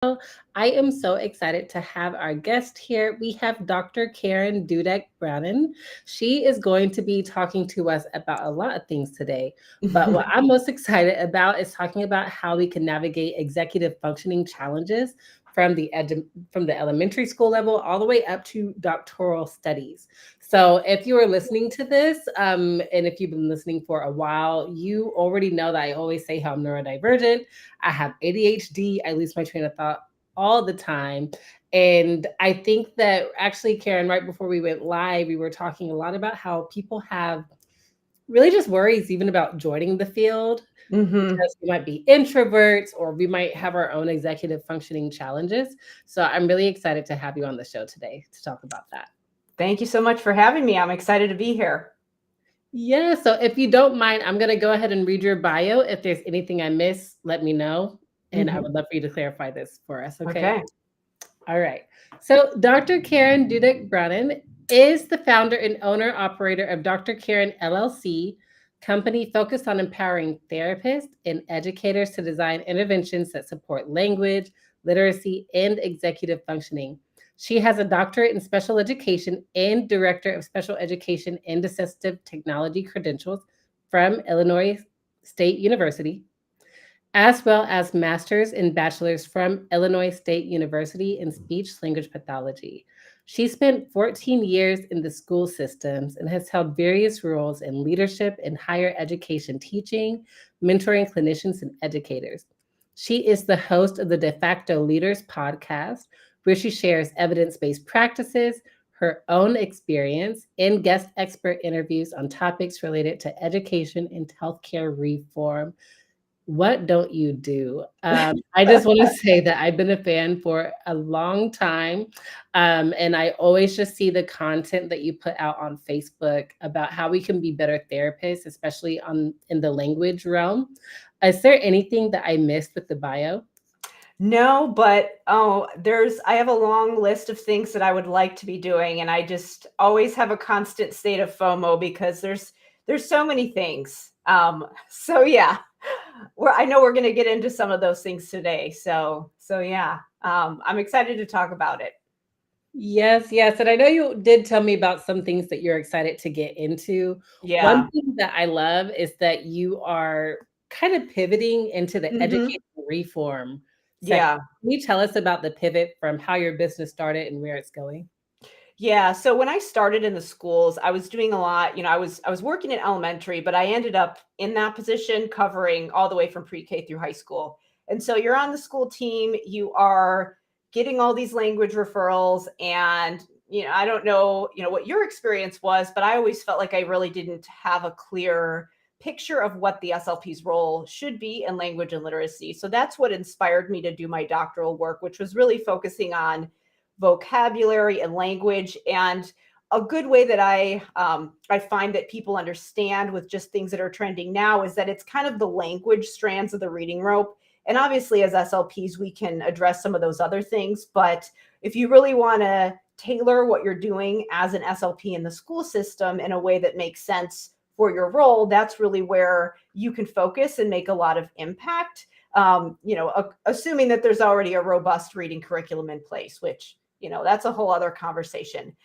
I am so excited to have our guest here. We have Dr. Karen-Dudek-Brannan. She is going to be talking to us about a lot of things today. But what I'm most excited about is talking about how we can navigate executive functioning challenges from from the elementary school level all the way up to doctoral studies. So, if you are listening to this, and if you've been listening for a while, you already know that I always say how I'm neurodivergent. I have ADHD. I lose my train of thought all the time. And I think that actually, Karen, right before we went live, we were talking a lot about how people have really just worries even about joining the field hmm because we might be introverts or we might have our own executive functioning challenges. So I'm really excited to have you on the show today to talk about that. Thank you so much for having me. I'm excited to be here. Yeah, so if you don't mind, I'm going to go ahead and read your bio. If there's anything I miss, let me know. And I hmm would love for you to clarify this for us, okay? Okay. All right. So Dr. Karen Dudek-Brannan is the founder and owner operator of Dr. Karen LLC, company focused on empowering therapists and educators to design interventions that support language, literacy, and executive functioning. She has a doctorate in special education and director of special education and assistive technology credentials from Illinois State University, as well as master's and bachelor's from Illinois State University in speech language pathology. She spent 14 years in the school systems and has held various roles in leadership in higher education teaching, mentoring clinicians and educators. She is the host of the Facto Leaders podcast, where she shares evidence based practices, her own experience, and guest expert interviews on topics related to education and healthcare reform. What don't you do? I just want to say that I've been a fan for a long time. And I always just see the content that you put out on Facebook about how we can be better therapists, especially in the language realm. Is there anything that I missed with the bio? No, but I have a long list of things that I would like to be doing, and I just always have a constant state of FOMO because there's so many things. So yeah, I know we're going to get into some of those things today. So yeah, I'm excited to talk about it. Yes, yes. And I know you did tell me about some things that you're excited to get into. One Yeah. thing that I love is that you are kind of pivoting into the hmm educational reform sector. Yeah. Can you tell us about the pivot from how your business started and where it's going? Yeah, so when I started in the schools, I was doing a lot, I was working in elementary, but I ended up in that position covering all the way from pre-K through high school. And so you're on the school team, you are getting all these language referrals and I don't know, what your experience was, but I always felt like I really didn't have a clear picture of what the SLP's role should be in language and literacy. So that's what inspired me to do my doctoral work, which was really focusing on vocabulary and language. And a good way that I find that people understand with just things that are trending now is that it's kind of the language strands of the reading rope. And obviously, as SLPs, we can address some of those other things. But if you really want to tailor what you're doing as an SLP in the school system in a way that makes sense for your role, that's really where you can focus and make a lot of impact. Assuming that there's already a robust reading curriculum in place, which that's a whole other conversation.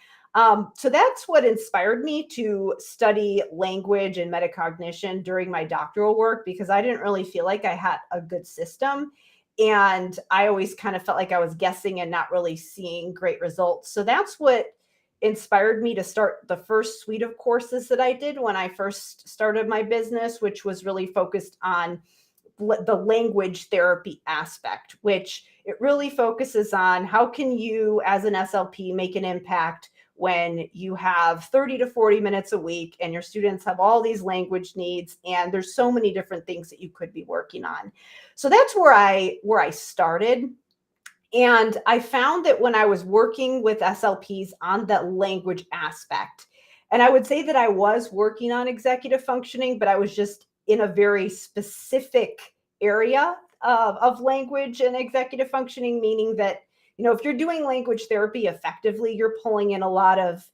So that's what inspired me to study language and metacognition during my doctoral work, because I didn't really feel like I had a good system. And I always kind of felt like I was guessing and not really seeing great results. So that's what inspired me to start the first suite of courses that I did when I first started my business, which was really focused on the language therapy aspect, which it really focuses on how can you as an SLP make an impact when you have 30 to 40 minutes a week and your students have all these language needs and there's so many different things that you could be working on. So that's where I started. And I found that when I was working with SLPs on that language aspect, and I would say that I was working on executive functioning, but I was just in a very specific area of language and executive functioning, meaning that, if you're doing language therapy effectively, you're pulling in a lot of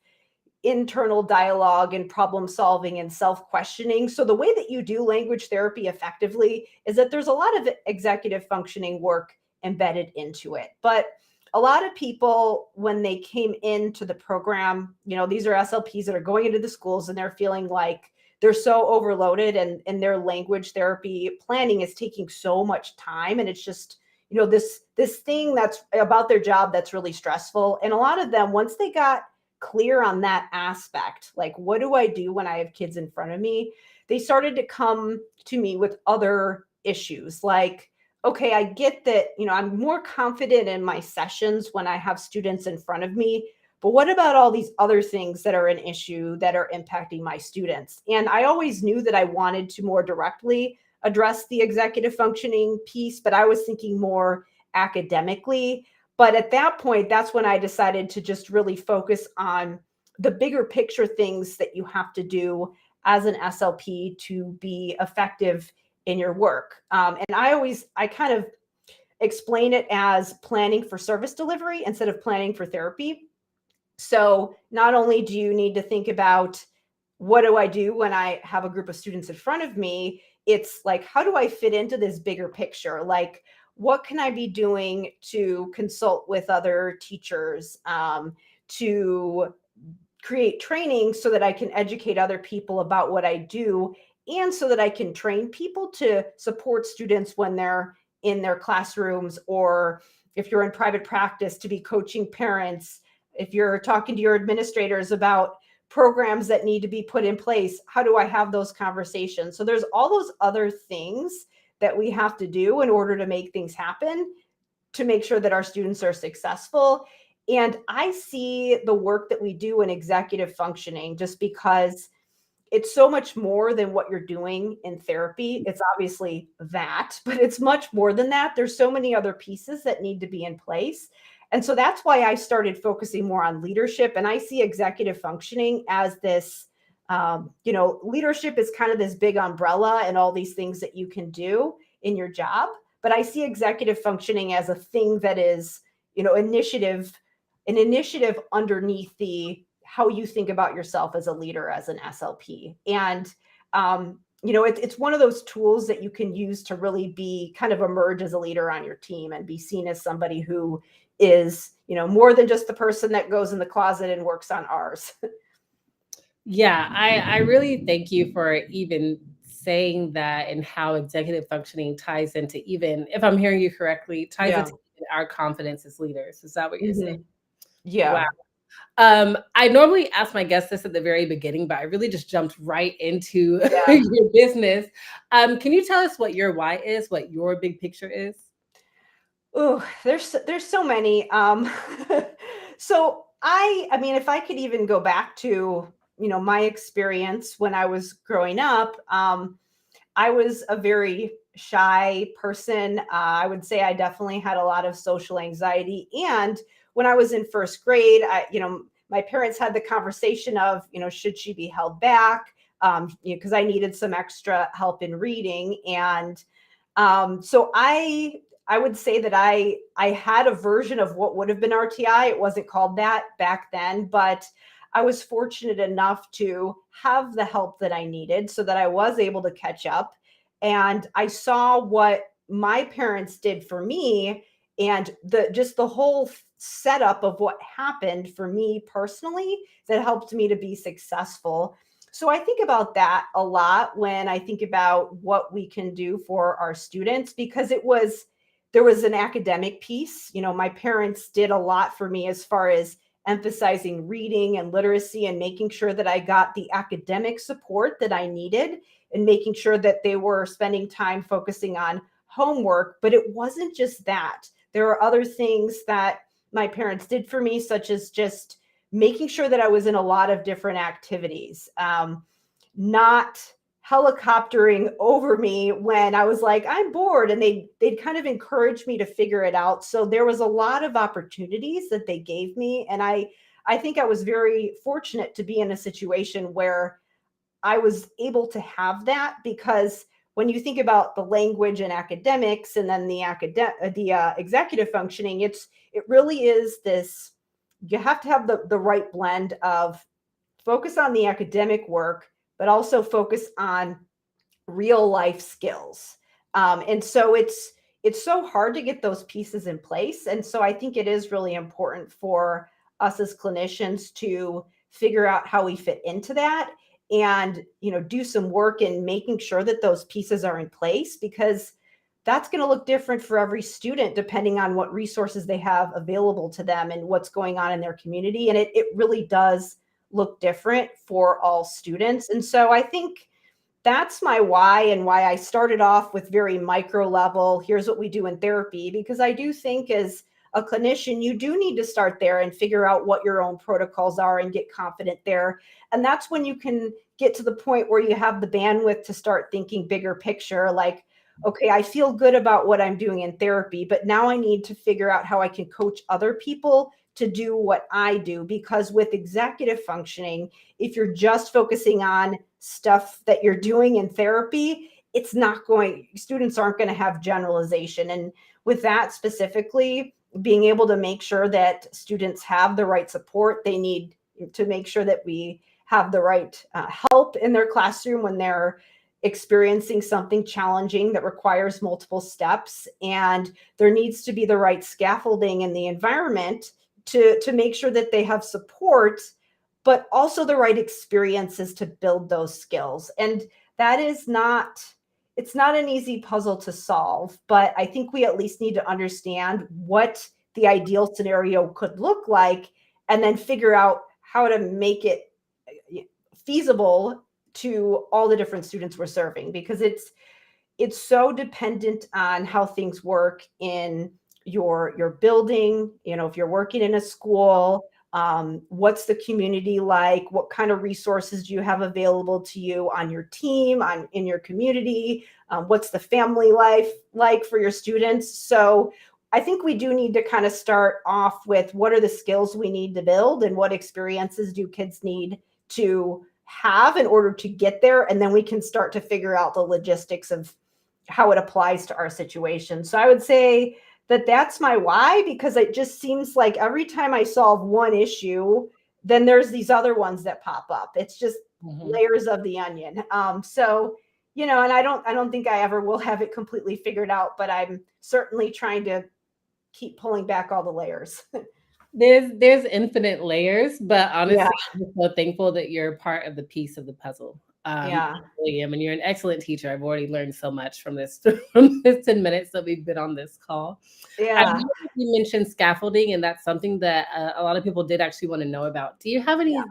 internal dialogue and problem solving and self questioning. So, the way that you do language therapy effectively is that there's a lot of executive functioning work embedded into it. But a lot of people, when they came into the program, these are SLPs that are going into the schools and they're feeling like they're so overloaded, and their language therapy planning is taking so much time. And it's just, this thing that's about their job that's really stressful. And a lot of them, once they got clear on that aspect, like, what do I do when I have kids in front of me? They started to come to me with other issues like, okay, I get that, I'm more confident in my sessions when I have students in front of me, but what about all these other things that are an issue that are impacting my students? And I always knew that I wanted to more directly address the executive functioning piece, but I was thinking more academically. But at that point, that's when I decided to just really focus on the bigger picture things that you have to do as an SLP to be effective in your work. And I kind of explain it as planning for service delivery instead of planning for therapy. So not only do you need to think about what do I do when I have a group of students in front of me, it's like, how do I fit into this bigger picture? Like, what can I be doing to consult with other teachers, to create training so that I can educate other people about what I do, and so that I can train people to support students when they're in their classrooms, or if you're in private practice, to be coaching parents. If you're talking to your administrators about programs that need to be put in place, how do I have those conversations? So there's all those other things that we have to do in order to make things happen, to make sure that our students are successful. And I see the work that we do in executive functioning, just because it's so much more than what you're doing in therapy. It's obviously that, but it's much more than that. There's so many other pieces that need to be in place. And so that's why I started focusing more on leadership. And I see executive functioning as this, leadership is kind of this big umbrella and all these things that you can do in your job. But I see executive functioning as a thing that is, an initiative underneath the how you think about yourself as a leader, as an SLP. And, it's one of those tools that you can use to really be kind of emerge as a leader on your team and be seen as somebody who is, more than just the person that goes in the closet and works on ours. Yeah, I really thank you for even saying that, and how executive functioning ties into, even if I'm hearing you correctly, ties into our confidence as leaders. Is that what you're saying? Yeah. Wow. I normally ask my guests this at the very beginning, but I really just jumped right into your business. Can you tell us what your why is, what your big picture is? Oh, there's so many. So I mean, if I could even go back to, my experience when I was growing up, I was a very shy person. I would say I definitely had a lot of social anxiety. And when I was in first grade, my parents had the conversation of, should she be held back? Because I needed some extra help in reading. And so I would say that I had a version of what would have been RTI. It wasn't called that back then, but I was fortunate enough to have the help that I needed so that I was able to catch up. And I saw what my parents did for me, and the whole setup of what happened for me personally that helped me to be successful. So I think about that a lot when I think about what we can do for our students, because there was an academic piece. My parents did a lot for me as far as emphasizing reading and literacy and making sure that I got the academic support that I needed, and making sure that they were spending time focusing on homework. But it wasn't just that. There are other things that my parents did for me, such as just making sure that I was in a lot of different activities, not helicoptering over me when I was like, I'm bored, and they'd kind of encourage me to figure it out. So there was a lot of opportunities that they gave me. And I think I was very fortunate to be in a situation where I was able to have that, because when you think about the language and academics, and then the executive functioning, it really is this, you have to have the right blend of focus on the academic work, but also focus on real life skills. And so it's so hard to get those pieces in place. And so I think it is really important for us as clinicians to figure out how we fit into that, and, do some work in making sure that those pieces are in place, because that's going to look different for every student depending on what resources they have available to them and what's going on in their community. And it really does look different for all students. And so I think that's my why, and why I started off with very micro level. Here's what we do in therapy, because I do think as a clinician, you do need to start there and figure out what your own protocols are and get confident there. And that's when you can get to the point where you have the bandwidth to start thinking bigger picture, like, okay, I feel good about what I'm doing in therapy, but now I need to figure out how I can coach other people to do what I do. Because with executive functioning, if you're just focusing on stuff that you're doing in therapy, students aren't going to have generalization. And with that specifically, being able to make sure that students have the right support they need, to make sure that we have the right help in their classroom when they're experiencing something challenging that requires multiple steps. And there needs to be the right scaffolding in the environment to make sure that they have support, but also the right experiences to build those skills. And that is it's not an easy puzzle to solve, but I think we at least need to understand what the ideal scenario could look like, and then figure out how to make it feasible to all the different students we're serving, because it's so dependent on how things work in your building. If you're working in a school, what's the community like? What kind of resources do you have available to you on your team, in your community? What's the family life like for your students? So I think we do need to kind of start off with what are the skills we need to build, and what experiences do kids need to have in order to get there. And then we can start to figure out the logistics of how it applies to our situation. So I would say that that's my why, because it just seems like every time I solve one issue, then there's these other ones that pop up. It's just layers of the onion. And I don't think I ever will have it completely figured out, but I'm certainly trying to keep pulling back all the layers. There's infinite layers, but honestly, Yeah. I'm just so thankful that you're part of the piece of the puzzle. Yeah. I really am, and you're an excellent teacher. I've already learned so much from this from this 10 minutes that we've been on this call. I Yeah. know that you mentioned scaffolding, and that's something that a lot of people did actually want to know about. Do you have any?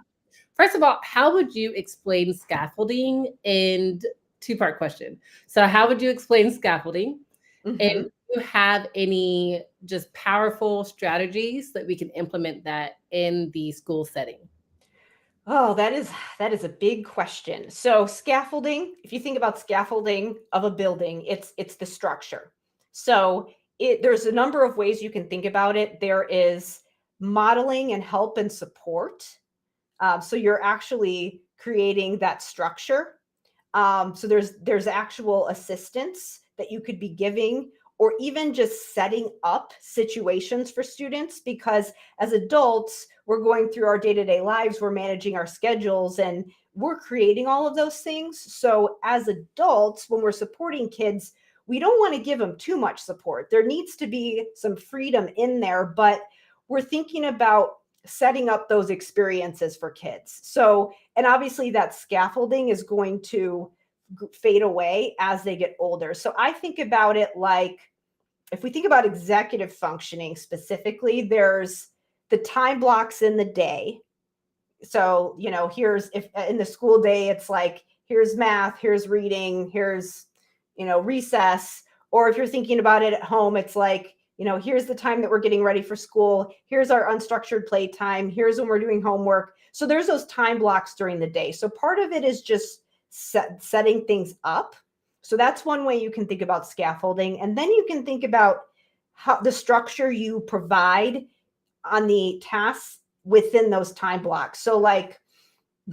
First of all, how would you explain scaffolding? And two-part question. So, how would you explain scaffolding? And Mm-hmm. do you have any just powerful strategies that we can implement that in the school setting? Oh, that is a big question. So scaffolding, if you think about scaffolding of a building, it's the structure. So there's a number of ways you can think about it. There is modeling and help and support. So you're actually creating that structure. So there's actual assistance that you could be giving, or even just setting up situations for students, because as adults, we're going through our day-to-day lives, we're managing our schedules, and we're creating all of those things. So as adults, when we're supporting kids, we don't want to give them too much support. There needs to be some freedom in there, but we're thinking about setting up those experiences for kids. So, and obviously that scaffolding is going to fade away as they get older. So I think about it like, if we think about executive functioning specifically, there's the time blocks in the day. So, here's, if in the school day, it's like, here's math, here's reading, here's, recess. Or if you're thinking about it at home, it's like, here's the time that we're getting ready for school. Here's our unstructured play time. Here's when we're doing homework. So there's those time blocks during the day. So part of it is just setting things up. So that's one way you can think about scaffolding. And then you can think about how the structure you provide on the tasks within those time blocks. So like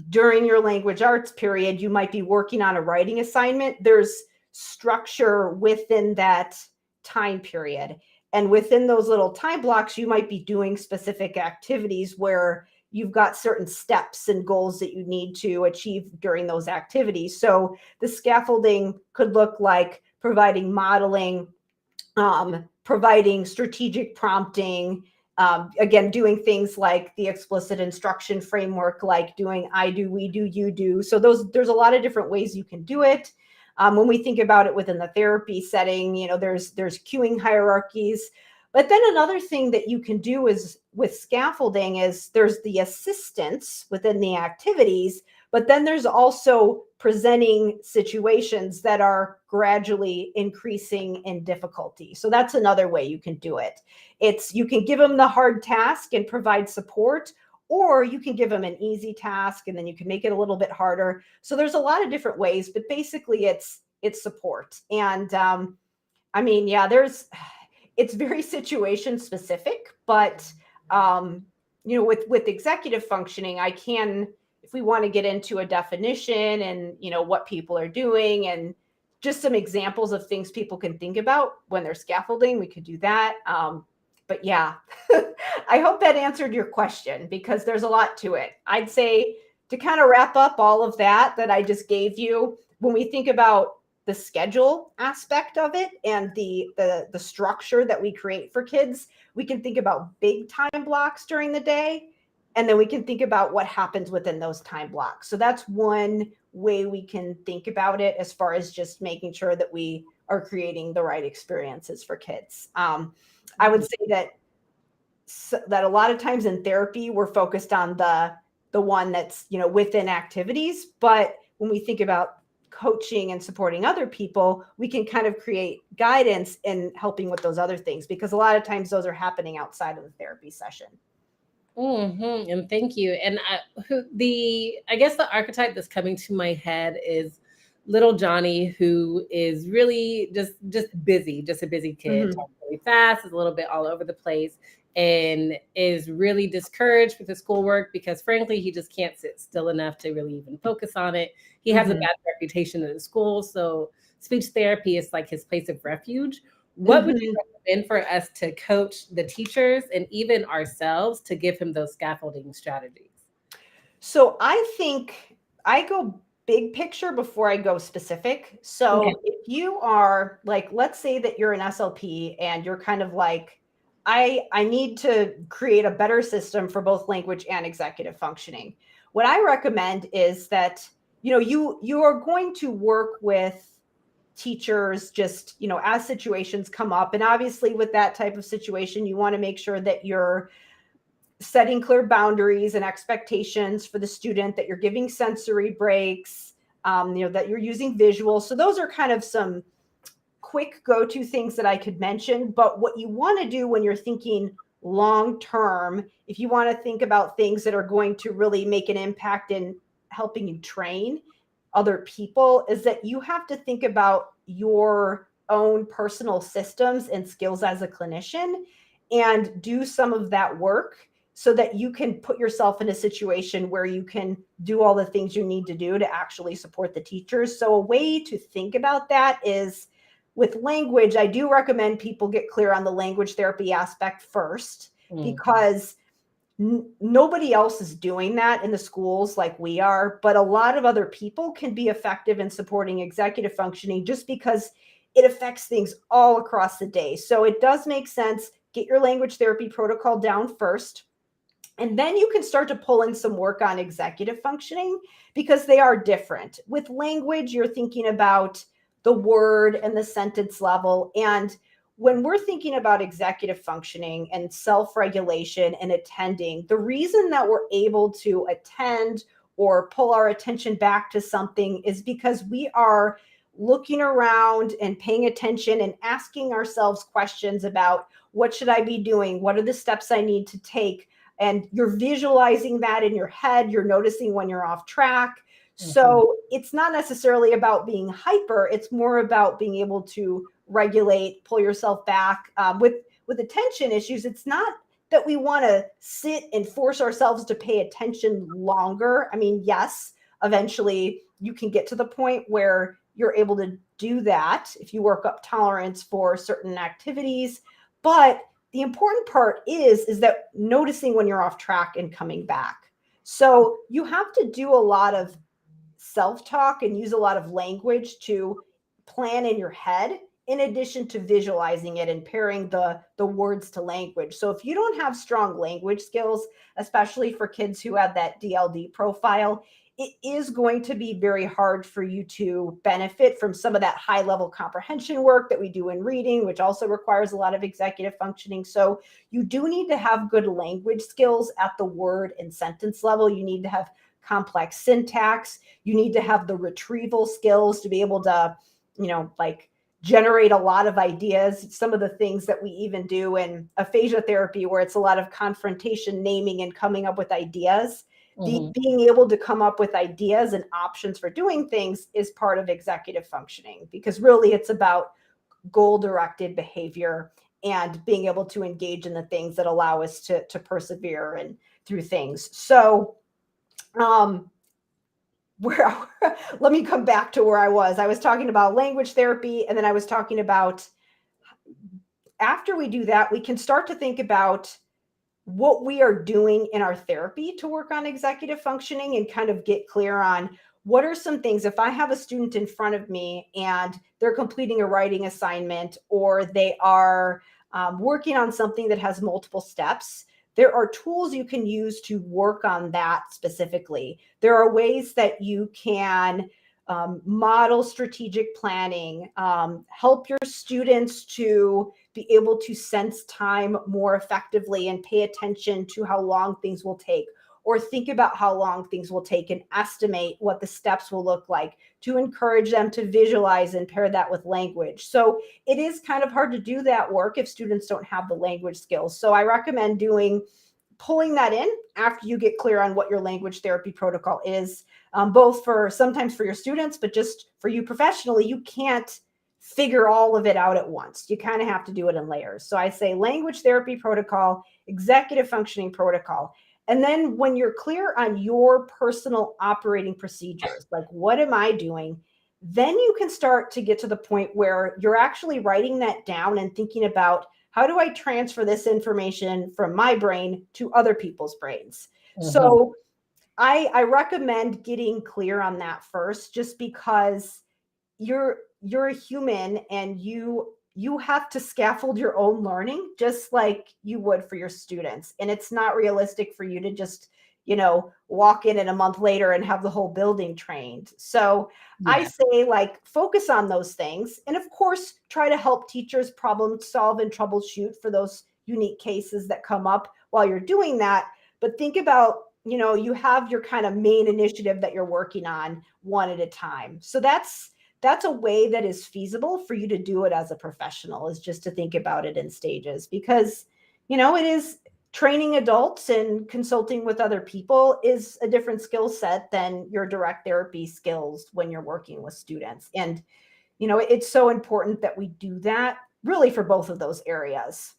during your language arts period, you might be working on a writing assignment. There's structure within that time period. And within those little time blocks, you might be doing specific activities where you've got certain steps and goals that you need to achieve during those activities. So the scaffolding could look like providing modeling providing strategic prompting, again, doing things like the explicit instruction framework, like doing I do, we do, you do. So there's a lot of different ways you can do it. When we think about it within the therapy setting, there's cueing hierarchies. But then another thing that you can do is with scaffolding is there's the assistance within the activities, but then there's also presenting situations that are gradually increasing in difficulty. So that's another way you can do it. You can give them the hard task and provide support, or you can give them an easy task and then you can make it a little bit harder. So there's a lot of different ways, but basically it's support. And I mean, yeah, it's very situation specific, but with executive functioning, if we want to get into a definition and what people are doing and just some examples of things people can think about when they're scaffolding, we could do that. But yeah, I hope that answered your question, because there's a lot to it. I'd say to kind of wrap up all of that I just gave you, when we think about the schedule aspect of it and the structure that we create for kids, we can think about big time blocks during the day, and then we can think about what happens within those time blocks. So that's one way we can think about it, as far as just making sure that we are creating the right experiences for kids. I would say that a lot of times in therapy, we're focused on the one that's, within activities. But when we think about coaching and supporting other people, we can kind of create guidance in helping with those other things, because a lot of times those are happening outside of the therapy session. And thank you. And I guess the archetype that's coming to my head is little Johnny, who is really just busy, just a busy kid, talks really fast, is a little bit all over the place, and is really discouraged with his schoolwork because, frankly, he just can't sit still enough to really even focus on it. He has a bad reputation in the school, so speech therapy is like his place of refuge. What would you recommend for us to coach the teachers and even ourselves to give him those scaffolding strategies? So I think I go big picture before I go specific. So if you are like, let's say that you're an SLP and you're kind of like, I need to create a better system for both language and executive functioning. What I recommend is that, you are going to work with teachers just, as situations come up. And obviously with that type of situation, you want to make sure that you're setting clear boundaries and expectations for the student, that you're giving sensory breaks, that you're using visuals. So those are kind of some quick go-to things that I could mention. But what you want to do when you're thinking long-term, if you want to think about things that are going to really make an impact in helping you train other people, is that you have to think about your own personal systems and skills as a clinician and do some of that work so that you can put yourself in a situation where you can do all the things you need to do to actually support the teachers. So a way to think about that is with language. I do recommend people get clear on the language therapy aspect first, because nobody else is doing that in the schools like we are, but a lot of other people can be effective in supporting executive functioning just because it affects things all across the day. So it does make sense. Get your language therapy protocol down first, and then you can start to pull in some work on executive functioning, because they are different. With language, you're thinking about the word and the sentence level. And when we're thinking about executive functioning and self-regulation and attending, the reason that we're able to attend or pull our attention back to something is because we are looking around and paying attention and asking ourselves questions about, what should I be doing? What are the steps I need to take? And you're visualizing that in your head. You're noticing when you're off track. So it's not necessarily about being hyper. It's more about being able to regulate, pull yourself back. With attention issues, it's not that we want to sit and force ourselves to pay attention longer. I mean, yes, eventually you can get to the point where you're able to do that if you work up tolerance for certain activities. But the important part is that noticing when you're off track and coming back. So you have to do a lot of self-talk and use a lot of language to plan in your head in addition to visualizing it and pairing the words to language. So if you don't have strong language skills, especially for kids who have that DLD profile, it is going to be very hard for you to benefit from some of that high level comprehension work that we do in reading, which also requires a lot of executive functioning. So you do need to have good language skills at the word and sentence level. You need to have complex syntax. You need to have the retrieval skills to be able to, like generate a lot of ideas. Some of the things that we even do in aphasia therapy, where it's a lot of confrontation, naming, and coming up with ideas. Being able to come up with ideas and options for doing things is part of executive functioning, because really it's about goal-directed behavior and being able to engage in the things that allow us to persevere and through things. So let me come back to where I was. I was talking about language therapy, and then I was talking about, after we do that, we can start to think about what we are doing in our therapy to work on executive functioning and kind of get clear on what are some things. If I have a student in front of me and they're completing a writing assignment, or they are working on something that has multiple steps, there are tools you can use to work on that specifically. There are ways that you can model strategic planning, help your students to be able to sense time more effectively and pay attention to how long things will take, or think about how long things will take and estimate what the steps will look like, to encourage them to visualize and pair that with language. So it is kind of hard to do that work if students don't have the language skills. So I recommend pulling that in after you get clear on what your language therapy protocol is, both sometimes for your students, but just for you professionally. You can't figure all of it out at once. You kind of have to do it in layers. So I say language therapy protocol, executive functioning protocol. And then when you're clear on your personal operating procedures, like what am I doing, then you can start to get to the point where you're actually writing that down and thinking about, how do I transfer this information from my brain to other people's brains? So I recommend getting clear on that first, just because you're a human and you have to scaffold your own learning just like you would for your students. And it's not realistic for you to just, walk in a month later and have the whole building trained. So I say, like, focus on those things. And of course, try to help teachers problem solve and troubleshoot for those unique cases that come up while you're doing that. But think about, you have your kind of main initiative that you're working on one at a time. So that's a way that is feasible for you to do it as a professional, is just to think about it in stages, because, it is training adults and consulting with other people is a different skill set than your direct therapy skills when you're working with students. And, it's so important that we do that really for both of those areas.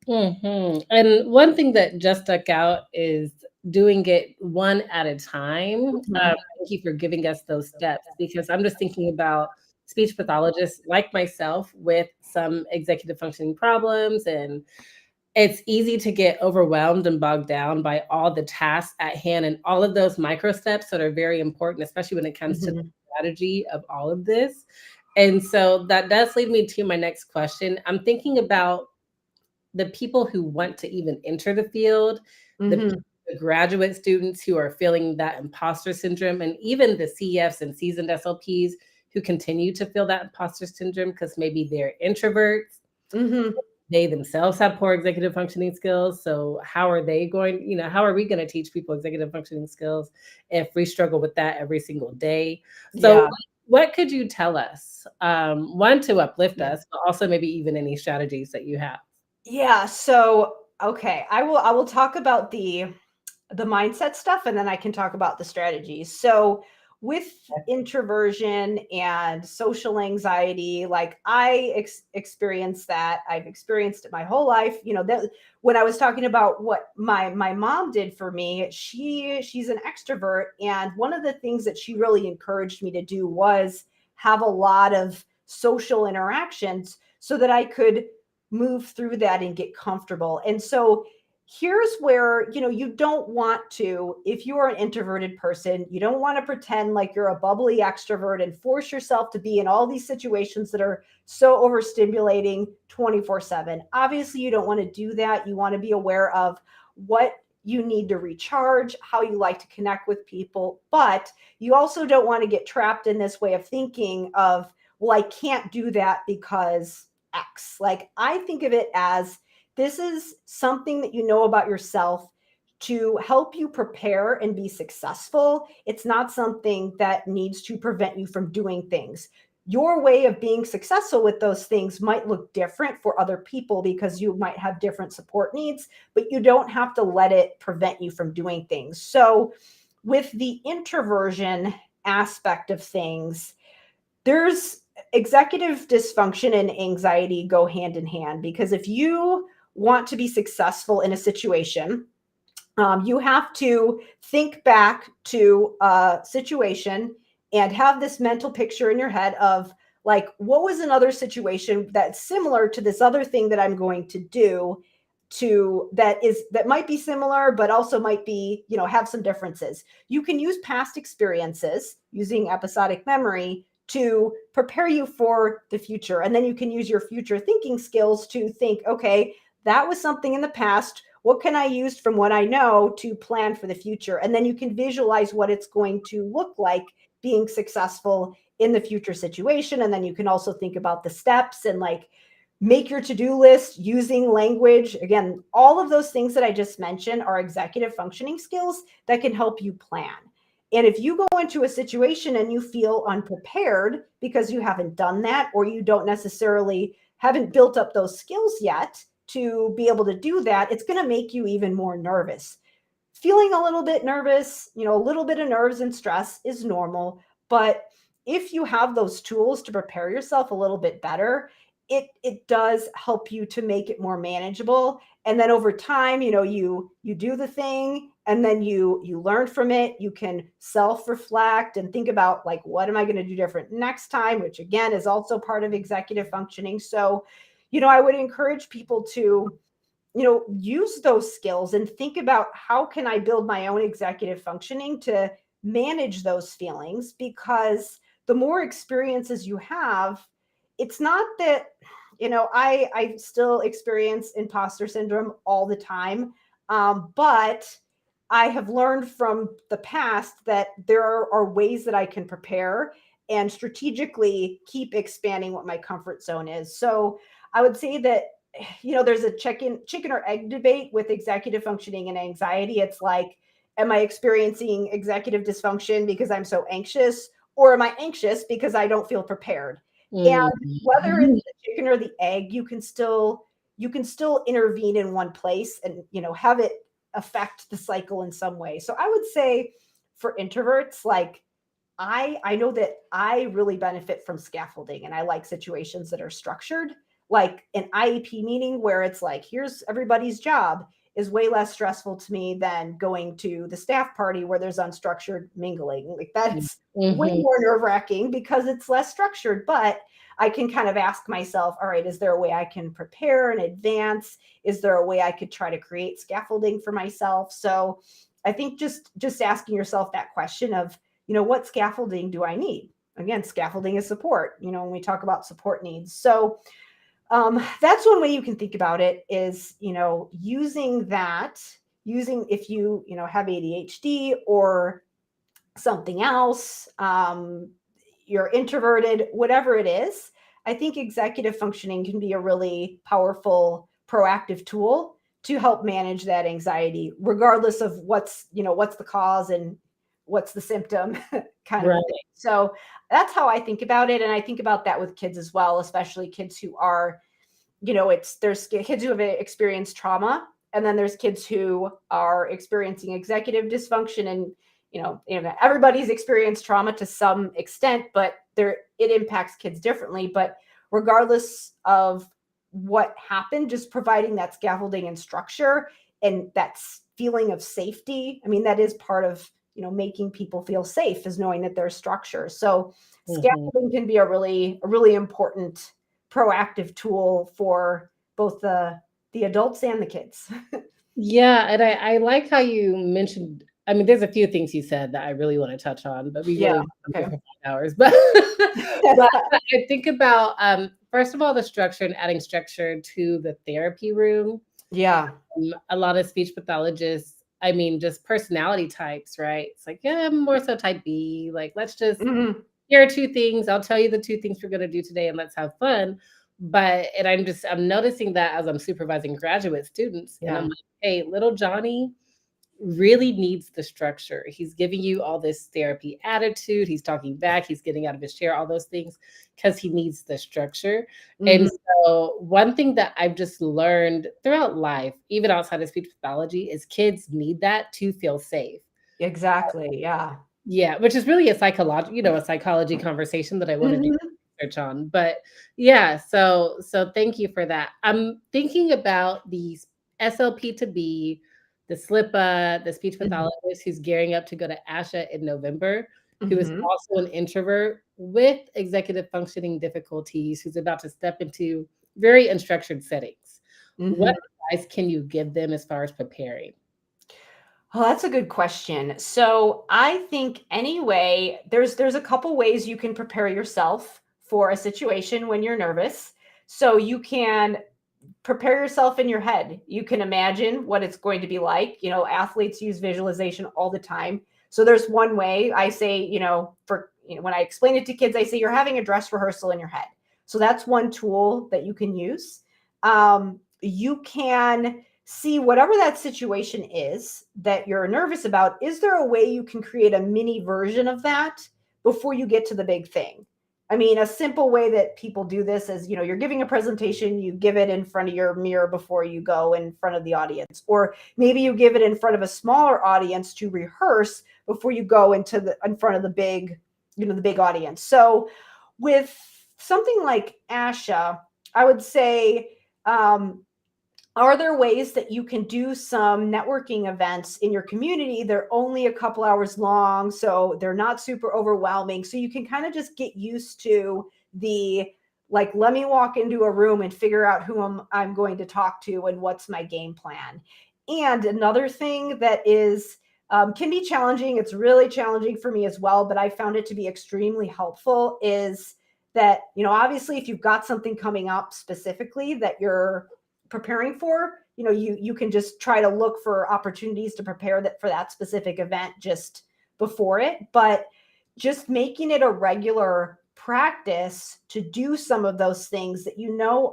And one thing that just stuck out is doing it one at a time. Thank you for giving us those steps, because I'm just thinking about speech pathologists like myself with some executive functioning problems, and it's easy to get overwhelmed and bogged down by all the tasks at hand and all of those micro steps that are very important, especially when it comes to the strategy of all of this. And so that does lead me to my next question. I'm thinking about the people who want to even enter the field, the graduate students who are feeling that imposter syndrome, and even the CFs and seasoned SLPs who continue to feel that imposter syndrome because maybe they're introverts. They themselves have poor executive functioning skills. So how are they going, how are we going to teach people executive functioning skills if we struggle with that every single day? So what could you tell us? One, to uplift us, but also maybe even any strategies that you have. Yeah. So, okay. I will talk about the mindset stuff, and then I can talk about the strategies. So with introversion and social anxiety, like I experienced that. I've experienced it my whole life. That when I was talking about what my mom did for me, she's an extrovert. And one of the things that she really encouraged me to do was have a lot of social interactions so that I could move through that and get comfortable. And so here's where, you don't want to, if you are an introverted person, you don't want to pretend like you're a bubbly extrovert and force yourself to be in all these situations that are so overstimulating 24/7. Obviously, you don't want to do that. You want to be aware of what you need to recharge, how you like to connect with people, but you also don't want to get trapped in this way of thinking of, well, I can't do that because X. Like, I think of it as, this is something that you know about yourself to help you prepare and be successful. It's not something that needs to prevent you from doing things. Your way of being successful with those things might look different for other people because you might have different support needs, but you don't have to let it prevent you from doing things. So, with the introversion aspect of things, there's executive dysfunction and anxiety go hand in hand, because if you want to be successful in a situation, you have to think back to a situation and have this mental picture in your head of, like, what was another situation that's similar to this other thing that I'm going to do, that might be similar but also might be, have some differences. You can use past experiences using episodic memory to prepare you for the future, and then you can use your future thinking skills to think, okay, that was something in the past, what can I use from what I know to plan for the future? And then you can visualize what it's going to look like being successful in the future situation. And then you can also think about the steps and, like, make your to-do list using language. Again, all of those things that I just mentioned are executive functioning skills that can help you plan. And if you go into a situation and you feel unprepared because you haven't done that, or you don't necessarily haven't built up those skills yet to be able to do that, it's going to make you even more nervous. Feeling a little bit nervous, a little bit of nerves and stress is normal. But if you have those tools to prepare yourself a little bit better, it does help you to make it more manageable. And then over time, you do the thing, and then you learn from it. You can self-reflect and think about, like, what am I going to do different next time, which again is also part of executive functioning. So, I would encourage people to, use those skills and think about, how can I build my own executive functioning to manage those feelings? Because the more experiences you have, it's not that, I still experience imposter syndrome all the time. But I have learned from the past that there are ways that I can prepare and strategically keep expanding what my comfort zone is. So I would say that, there's a chicken or egg debate with executive functioning and anxiety. It's like, am I experiencing executive dysfunction because I'm so anxious, or am I anxious because I don't feel prepared? And whether it's the chicken or the egg, you can still intervene in one place and, have it affect the cycle in some way. So I would say, for introverts, like, I know that I really benefit from scaffolding, and I like situations that are structured, like an IEP meeting where it's like, here's everybody's job, is way less stressful to me than going to the staff party where there's unstructured mingling. Like, that's way more nerve-wracking because it's less structured, but I can kind of ask myself, all right, is there a way I can prepare in advance? Is there a way I could try to create scaffolding for myself? So I think just asking yourself that question of, what scaffolding do I need? Again, scaffolding is support, when we talk about support needs. So that's one way you can think about it, is, using if you, have ADHD or something else, you're introverted, whatever it is. I think executive functioning can be a really powerful, proactive tool to help manage that anxiety, regardless of what's the cause and what's the symptom kind of thing. So that's how I think about it. And I think about that with kids as well, especially kids who are, there's kids who have experienced trauma, and then there's kids who are experiencing executive dysfunction. And, everybody's experienced trauma to some extent, but it impacts kids differently. But regardless of what happened, just providing that scaffolding and structure and that feeling of safety, I mean, that is part of, making people feel safe, is knowing that there's structure. So scaffolding can be a really important proactive tool for both the adults and the kids. Yeah, and I like how you mentioned. I mean, there's a few things you said that I really want to touch on, but we Yeah. really went here Okay. for 5 hours. But but I think about first of all the structure and adding structure to the therapy room. Yeah. A lot of speech pathologists, I mean, just personality types, right? It's like, yeah, I'm more so type B. Like, let's just Mhm. here are two things. I'll tell you the two things we're gonna do today, and let's have fun. But and I'm noticing that as I'm supervising graduate students, and I'm Yeah. like, hey, little Johnny really needs the structure. He's giving you all this therapy attitude. He's talking back. He's getting out of his chair, all those things, because he needs the structure. And Mhm. so, one thing that I've just learned throughout life, even outside of speech pathology, is kids need that to feel safe. Exactly. Yeah. Yeah, which is really a a psychology conversation that I wanna do Mhm. research on, but yeah, so thank you for that. I'm thinking about these SLP to B, the SLIPA, the speech Mhm. pathologist who's gearing up to go to ASHA in November, who is Mhm. also an introvert with executive functioning difficulties, who's about to step into very unstructured settings. What Mhm. advice can you give them as far as preparing? Oh, that's a good question. So I think anyway, there's a couple ways you can prepare yourself for a situation when you're nervous. So you can prepare yourself in your head. You can imagine what it's going to be like. Athletes use visualization all the time. So there's one way I say, when I explain it to kids, I say you're having a dress rehearsal in your head. So that's one tool that you can use. You can see whatever that situation is that you're nervous about. Is there a way you can create a mini version of that before you get to the big thing? I mean, a simple way that people do this is, you're giving a presentation, you give it in front of your mirror before you go in front of the audience, or maybe you give it in front of a smaller audience to rehearse before you go in front of the big audience. So with something like ASHA, I would say, um, are there ways that you can do some networking events in your community? They're only a couple hours long, so they're not super overwhelming. So you can kind of just get used to the like, let me walk into a room and figure out who I'm going to talk to and what's my game plan. And another thing that is can be challenging, it's really challenging for me as well, but I found it to be extremely helpful is that, obviously, if you've got something coming up specifically that you're preparing for, you can just try to look for opportunities to prepare that for that specific event just before it, but just making it a regular practice to do some of those things that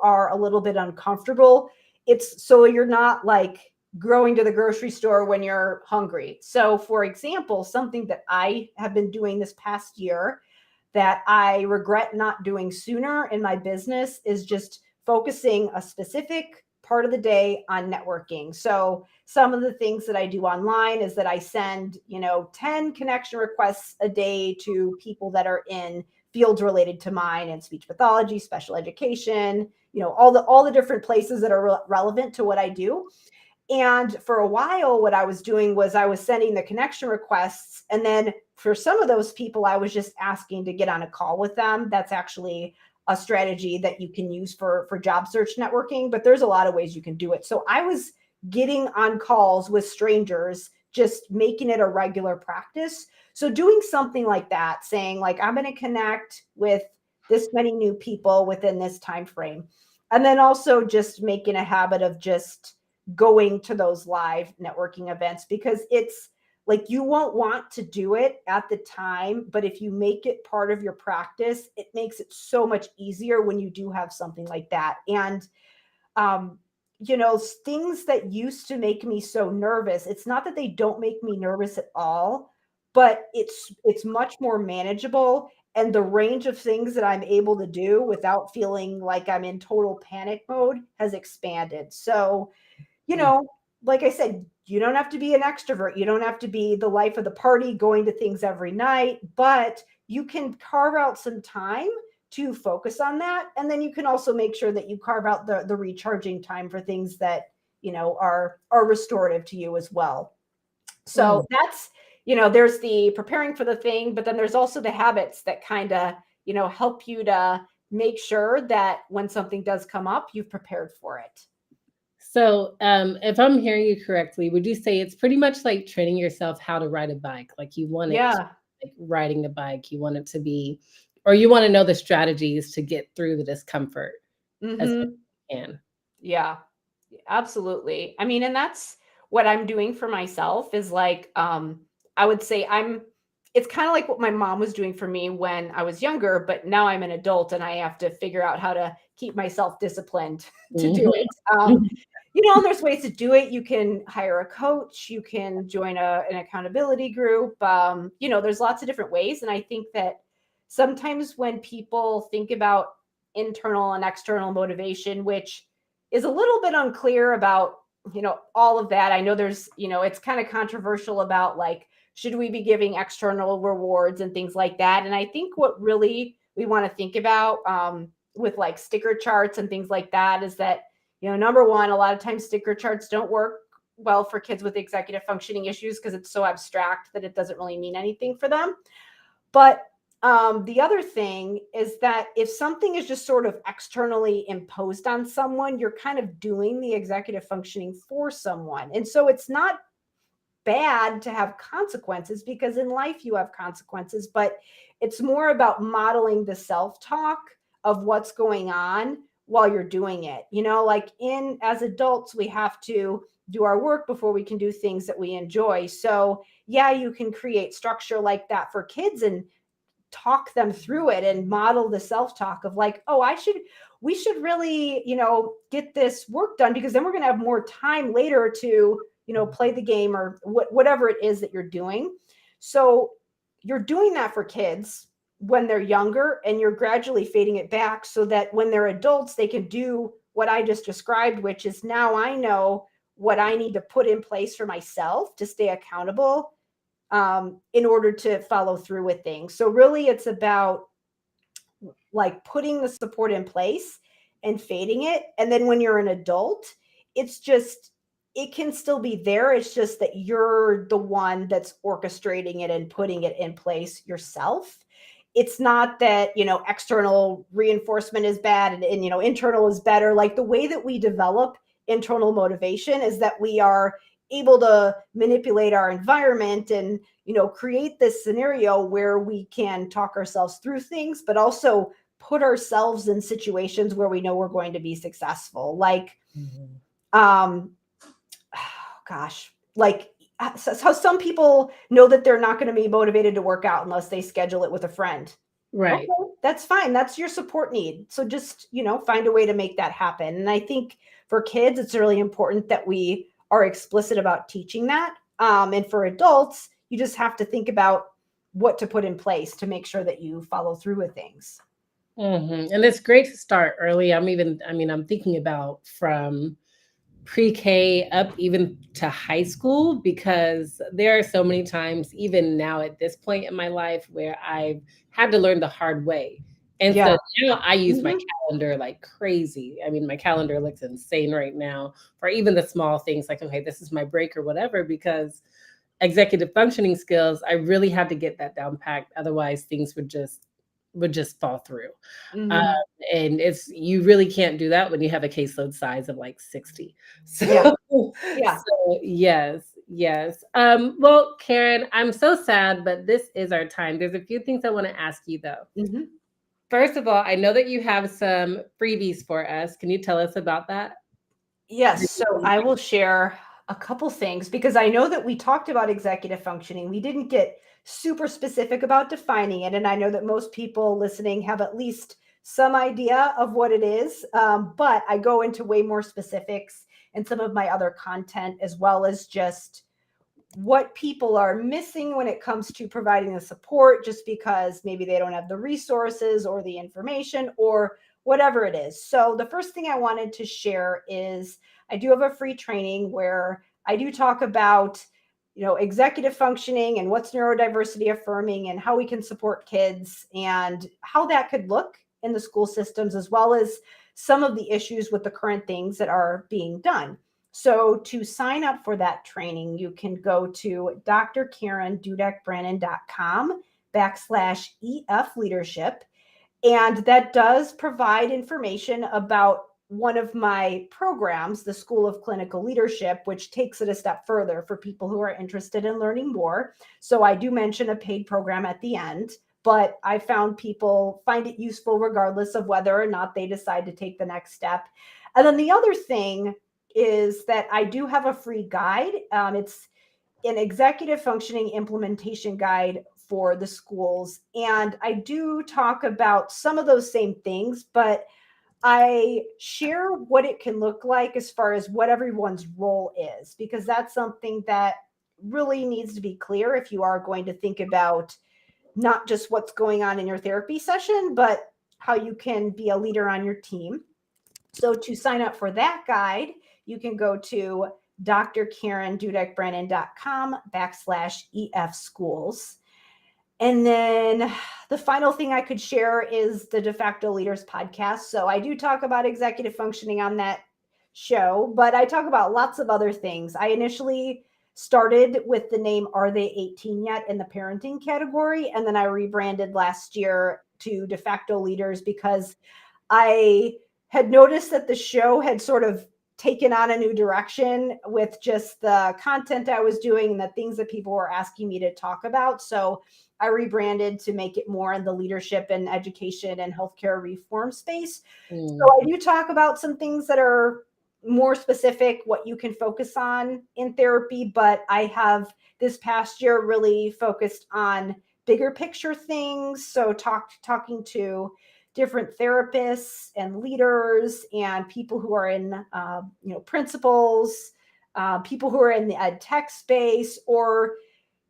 are a little bit uncomfortable. It's so you're not like going to the grocery store when you're hungry. So for example, something that I have been doing this past year that I regret not doing sooner in my business is just focusing a specific part of the day on networking. So some of the things that I do online is that I send, 10 connection requests a day to people that are in fields related to mine and speech pathology, special education, all the different places that are relevant to what I do. And for a while, what I was doing was I was sending the connection requests. And then for some of those people, I was just asking to get on a call with them. That's actually a strategy that you can use for job search networking, but there's a lot of ways you can do it. So I was getting on calls with strangers, just making it a regular practice. So doing something like that, saying like, I'm going to connect with this many new people within this time frame. And then also just making a habit of just going to those live networking events, because it's like you won't want to do it at the time, but if you make it part of your practice, it makes it so much easier when you do have something like that. And um, things that used to make me so nervous, it's not that they don't make me nervous at all, but it's much more manageable. And the range of things that I'm able to do without feeling like I'm in total panic mode has expanded. So you Mm. know, like I said, you don't have to be an extrovert. You don't have to be the life of the party, going to things every night, but you can carve out some time to focus on that. And then you can also make sure that you carve out the recharging time for things that, are restorative to you as well. So Mm. that's, there's the preparing for the thing, but then there's also the habits that kind of, help you to make sure that when something does come up, you've prepared for it. So, if I'm hearing you correctly, would you say it's pretty much like training yourself how to ride a bike? Like you want it to, Yeah. like riding a bike, you want it to be, or you want to know the strategies to get through the discomfort as best Hmm. as you can. Yeah. Absolutely. I mean, and that's what I'm doing for myself is like, I would say it's kind of like what my mom was doing for me when I was younger, but now I'm an adult and I have to figure out how to keep myself disciplined to do it. And there's ways to do it. You can hire a coach, you can join an accountability group. There's lots of different ways. And I think that sometimes when people think about internal and external motivation, which is a little bit unclear about, all of that. I know it's kind of controversial about like, should we be giving external rewards and things like that? And I think what really we want to think about with like sticker charts and things like that is that, number one, a lot of times sticker charts don't work well for kids with executive functioning issues because it's so abstract that it doesn't really mean anything for them. But the other thing is that if something is just sort of externally imposed on someone, you're kind of doing the executive functioning for someone. And so it's not bad to have consequences because in life you have consequences, but it's more about modeling the self-talk of what's going on while you're doing it. Like as adults, we have to do our work before we can do things that we enjoy. So yeah, you can create structure like that for kids and talk them through it and model the self-talk of like, oh, we should really, get this work done because then we're going to have more time later to, play the game or whatever it is that you're doing. So you're doing that for kids when they're younger and you're gradually fading it back so that when they're adults, they can do what I just described, which is now I know what I need to put in place for myself to stay accountable in order to follow through with things. So really it's about like putting the support in place and fading it. And then when you're an adult, it can still be there. It's just that you're the one that's orchestrating it and putting it in place yourself. It's not that, external reinforcement is bad and internal is better. Like the way that we develop internal motivation is that we are able to manipulate our environment and create this scenario where we can talk ourselves through things but also put ourselves in situations where we know we're going to be successful, like um gosh, like how some people know that they're not going to be motivated to work out unless they schedule it with a friend. Okay, Right. that's fine. That's your support need. So just, find a way to make that happen. And I think for kids, it's really important that we are explicit about teaching that. And for adults, you just have to think about what to put in place to make sure that you follow through with things. And it's great to start early. I'm thinking about from pre-K up even to high school because there are so many times, even now at this point in my life, where I've had to learn the hard way. And Yeah. so now I use my Mhm. calendar like crazy. I mean, my calendar looks insane right now for even the small things like, okay, this is my break or whatever, because executive functioning skills, I really had to get that down packed. Otherwise things would just fall through. Um, Mhm. and you really can't do that when you have a caseload size of like 60. So, Yeah. Yeah. so yes, yes. Well, Karen, I'm so sad, but this is our time. There's a few things I want to ask you though. Mhm. First of all, I know that you have some freebies for us. Can you tell us about that? Yes. So I will share a couple things because I know that we talked about executive functioning. We didn't get super specific about defining it. And I know that most people listening have at least some idea of what it is. But I go into way more specifics in some of my other content, as well as just what people are missing when it comes to providing the support, just because maybe they don't have the resources or the information or whatever it is. So the first thing I wanted to share is I do have a free training where I do talk about executive functioning and what's neurodiversity affirming and how we can support kids and how that could look in the school systems, as well as some of the issues with the current things that are being done. So to sign up for that training, you can go to drkaren-dudek-brannan.com/EF leadership. And that does provide information about one of my programs, the School of Clinical Leadership, which takes it a step further for people who are interested in learning more. So I do mention a paid program at the end, but I found people find it useful regardless of whether or not they decide to take the next step. And then the other thing is that I do have a free guide. It's an executive functioning implementation guide for the schools. And I do talk about some of those same things, but I share what it can look like as far as what everyone's role is, because that's something that really needs to be clear if you are going to think about not just what's going on in your therapy session, but how you can be a leader on your team. So to sign up for that guide, you can go to Dr.Karen-Dudek-Brannan.com/EF schools. And then the final thing I could share is the De Facto Leaders podcast. So I do talk about executive functioning on that show, but I talk about lots of other things. I initially started with the name Are They 18 Yet in the parenting category, and then I rebranded last year to De Facto Leaders because I had noticed that the show had sort of taken on a new direction with just the content I was doing and the things that people were asking me to talk about. So I rebranded to make it more in the leadership and education and healthcare reform space. So I do talk about some things that are more specific, what you can focus on in therapy, but I have this past year really focused on bigger picture things. So talking to different therapists and leaders and people who are in, principals, people who are in the ed tech space, or,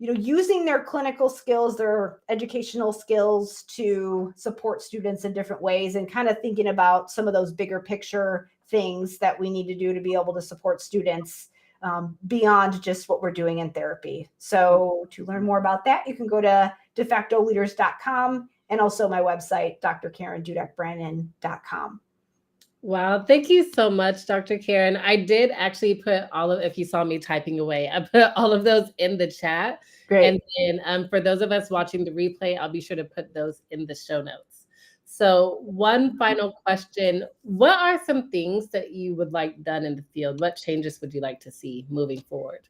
using their clinical skills, their educational skills to support students in different ways, and kind of thinking about some of those bigger picture things that we need to do to be able to support students beyond just what we're doing in therapy. So to learn more about that, you can go to defactoleaders.com. and also my website, Dr.Karen-Dudek-Brannan.com. Wow. Thank you so much, Dr. Karen. I did actually put if you saw me typing away, I put all of those in the chat. Great. And then for those of us watching the replay, I'll be sure to put those in the show notes. So one final question. What are some things that you would like done in the field? What changes would you like to see moving forward?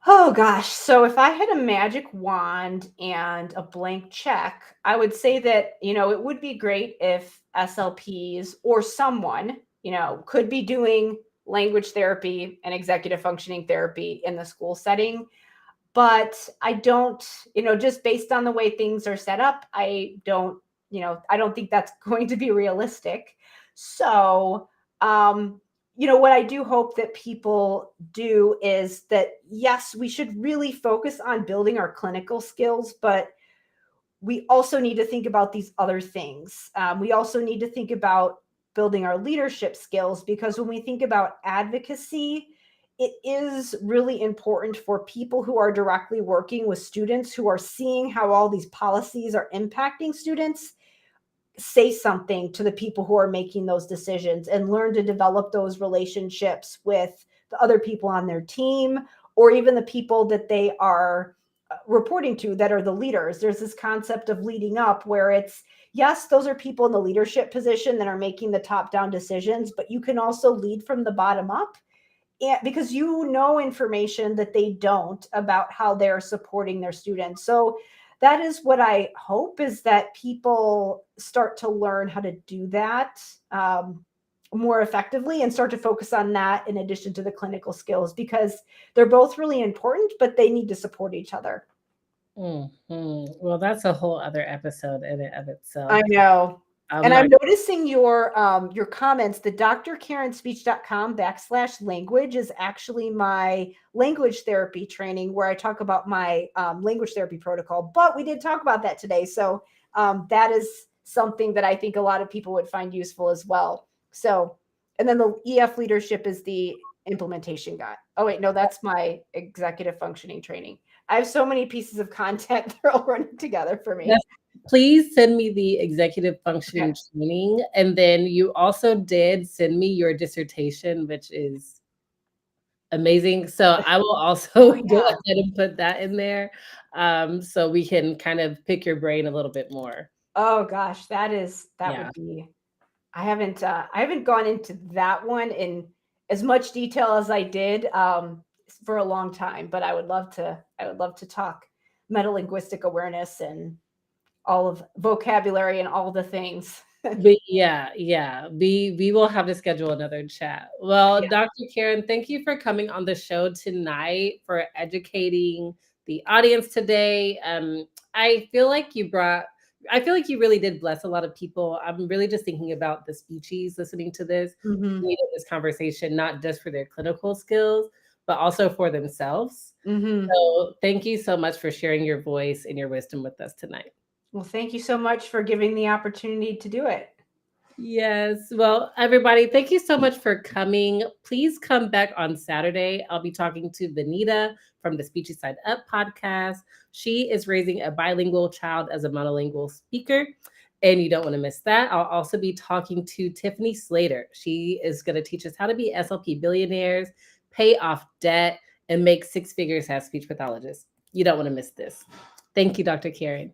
Oh gosh. So if I had a magic wand and a blank check, I would say that, it would be great if SLPs or someone, could be doing language therapy and executive functioning therapy in the school setting. But I don't, just based on the way things are set up, I don't think that's going to be realistic. So, what I do hope that people do is that, yes, we should really focus on building our clinical skills, but we also need to think about these other things. We also need to think about building our leadership skills, because when we think about advocacy, it is really important for people who are directly working with students, who are seeing how all these policies are impacting students, say something to the people who are making those decisions and learn to develop those relationships with the other people on their team, or even the people that they are reporting to that are the leaders. There's this concept of leading up, where it's, yes, those are people in the leadership position that are making the top-down decisions, but you can also lead from the bottom up, because you know information that they don't about how they're supporting their students. So that is what I hope, is that people start to learn how to do that more effectively, and start to focus on that in addition to the clinical skills, because they're both really important, but they need to support each other. Well, that's a whole other episode in and of itself. I know. And I'm noticing your comments. The drkarenspeech.com/language is actually my language therapy training, where I talk about my language therapy protocol. But we did talk about that today. So that is something that I think a lot of people would find useful as well. So, and then the EF leadership is the implementation guide. Oh, wait, no, that's my executive functioning training. I have so many pieces of content. They're all running together for me. Yes. Please send me the executive functioning training. And then you also did send me your dissertation, which is amazing. So I will also go ahead and put that in there, so we can kind of pick your brain a little bit more. Oh gosh, that would I haven't gone into that one in as much detail as I did for a long time, but I would love to talk metalinguistic awareness and all of vocabulary and all the things. But yeah, we will have to schedule another chat. Well, Yeah. Dr. Karen, thank you for coming on the show tonight, for educating the audience today. I feel like you brought, I feel like you really did bless a lot of people. I'm really just thinking about the speechies listening to this, Hmm. needed this conversation, not just for their clinical skills, but also for themselves. Hmm. So thank you so much for sharing your voice and your wisdom with us tonight. Well, thank you so much for giving the opportunity to do it. Yes. Well, everybody, thank you so much for coming. Please come back on Saturday. I'll be talking to Benita from the Speechy Side Up podcast. She is raising a bilingual child as a monolingual speaker, and you don't want to miss that. I'll also be talking to Tiffany Slater. She is going to teach us how to be SLP billionaires, pay off debt, and make six figures as speech pathologists. You don't want to miss this. Thank you, Dr. Karen.